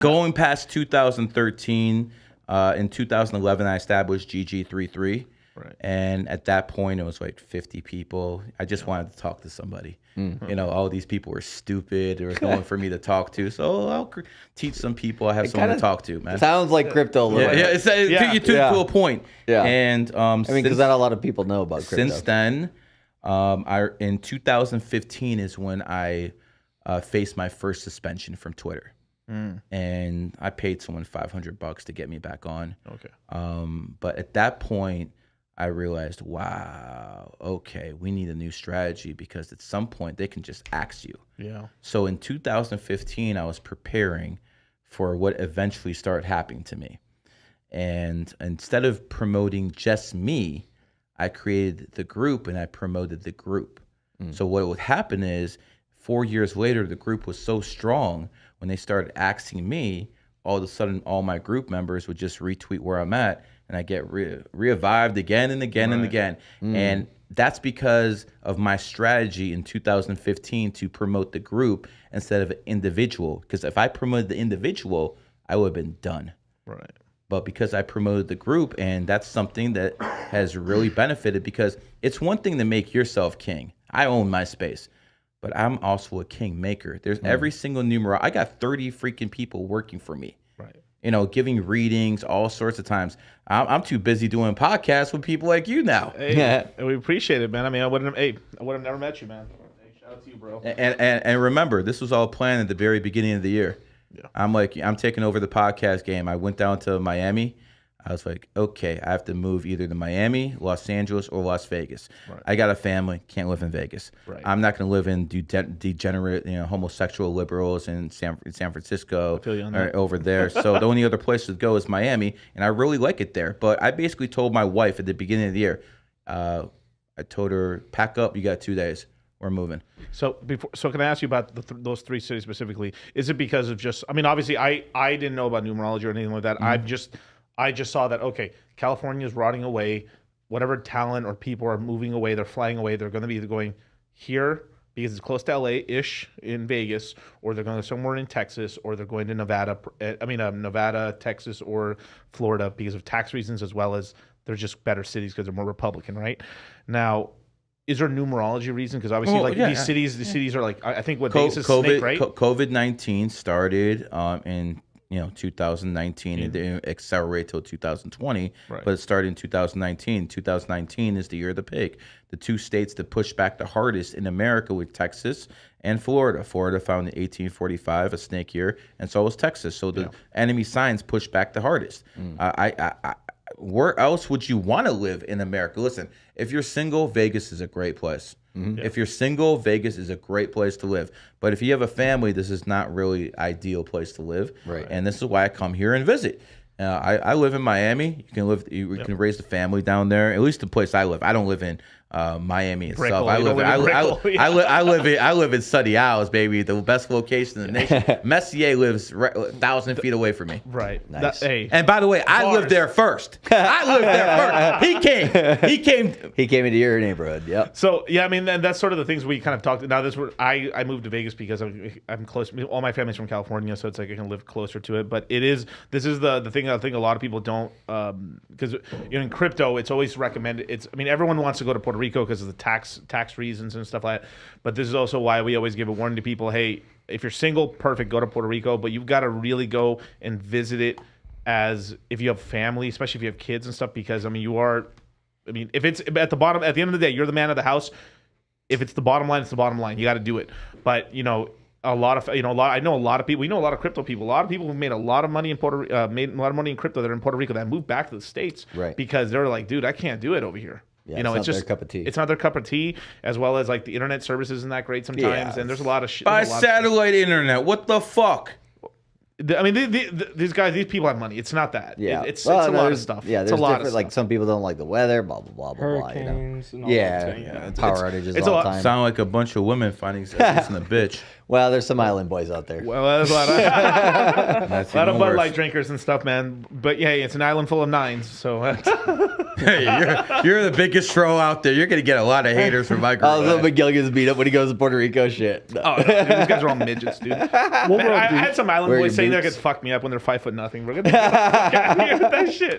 Going past 2013, in 2011, I established GG33. Right. And at that point, it was like 50 people. I just wanted to talk to somebody. You know, all these people were stupid. There was no one for me to talk to. So I'll teach some people. I have someone to talk to, man. Sounds like crypto a little bit. To a point. Yeah. And I mean, because not a lot of people know about crypto. Since then, in 2015 is when I faced my first suspension from Twitter. And I paid someone $500 to get me back on. Okay. But at that point, I realized, wow, okay, we need a new strategy because at some point they can just axe you. Yeah. So in 2015, I was preparing for what eventually started happening to me. And instead of promoting just me, I created the group and I promoted the group. So what would happen is 4 years later, the group was so strong when they started axing me, all of a sudden all my group members would just retweet where I'm at and I get revived again and again and again. And that's because of my strategy in 2015 to promote the group instead of an individual. Because if I promoted the individual, I would have been done. Right. But because I promoted the group, and that's something that has really benefited, because it's one thing to make yourself king. I own my space, but I'm also a king maker. There's every single numeral. I got 30 freaking people working for me. Right. You know, giving readings all sorts of times. I'm too busy doing podcasts with people like you now. Hey, we appreciate it, man. I mean, I would have never met you, man. Hey, shout out to you, bro. And remember, this was all planned at the very beginning of the year. Yeah. I'm taking over the podcast game. I went down to Miami. I was like, okay, I have to move either to Miami, Los Angeles, or Las Vegas. Right. I got a family, can't live in Vegas. Right. I'm not going to live in degenerate, homosexual liberals in San Francisco feel you on or that. over there. So the only other place to go is Miami, and I really like it there. But I basically told my wife at the beginning of the year, I told her, pack up, you got 2 days. We're moving. So can I ask you about those three cities specifically? Is it because of just? I mean, obviously, I didn't know about numerology or anything like that. I just saw that California is rotting away. Whatever talent or people are moving away, they're flying away. They're going to be either going here because it's close to LA-ish in Vegas, or they're going somewhere in Texas, or they're going to Nevada. Nevada, Texas, or Florida because of tax reasons, as well as they're just better cities because they're more Republican, right? Now, is there a numerology reason? Because obviously, these cities are like, I think what Vegas is Snake, right? COVID-19 started in 2019. It didn't accelerate till 2020, Right. but it started in 2019. 2019 is the year of the pig. The two states that pushed back the hardest in America were Texas and Florida. Florida found in 1845 a snake year, and so was Texas. So the enemy signs pushed back the hardest. Where else would you want to live in America? Listen, if you're single, Vegas is a great place. If you're single, Vegas is a great place to live. But if you have a family, this is not really ideal place to live. Right. And this is why I come here and visit. I live in Miami. You can raise the family down there. At least the place I live. I don't live in Miami itself. I live in Sunny Isles, baby, the best location in the nation. Messier lives 1,000 feet away from me. Right. Nice. And by the way, I lived there first. He came. He came into your neighborhood. Yep. So yeah, I mean, and that's sort of the things we kind of talked. Now I moved to Vegas because I'm close. All my family's from California, so it's like I can live closer to it. But this is the thing I think a lot of people don't, because in crypto it's always recommended. Everyone wants to go to Puerto Rico because of the tax reasons and stuff like that. But this is also why we always give a warning to people: hey, if you're single, perfect, go to Puerto Rico. But you've got to really go and visit it as if you have family, especially if you have kids and stuff, because if it's at the end of the day, you're the man of the house. If it's the bottom line, it's the bottom line. You got to do it. But I know a lot of people. We know a lot of crypto people. A lot of people who made a lot of money in made a lot of money in crypto that are in Puerto Rico that moved back to the States, Right. Because they're like, dude, I can't do it over here. Yeah, it's not just their cup of tea. It's not their cup of tea, as well as like the internet service isn't that great sometimes, and there's a lot of shit. By satellite internet, what the fuck? These people have money. It's not that. Yeah, It's a lot of stuff. Yeah, it's there's a lot of different. stuff. Like some people don't like the weather. Blah blah blah blah blah. Hurricanes and all Yeah, that. power outages it's all a the lot- time. Sound like a bunch of women finding sex in a bitch. Well, there's some island boys out there. Well, there's a lot of, That's a lot of even Bud worse. Light drinkers and stuff, man. But yeah, it's an island full of nines. So Hey, you're the biggest throw out there. You're gonna get a lot of haters from my group. Oh, so Miguel gets beat up when he goes to Puerto Rico. Shit. No. oh, no, dude, these guys are all midgets, dude. Man, I had some island Wear boys your saying they boots. could fuck me up when they're 5'0". Bro. Get the fuck out of here with that shit.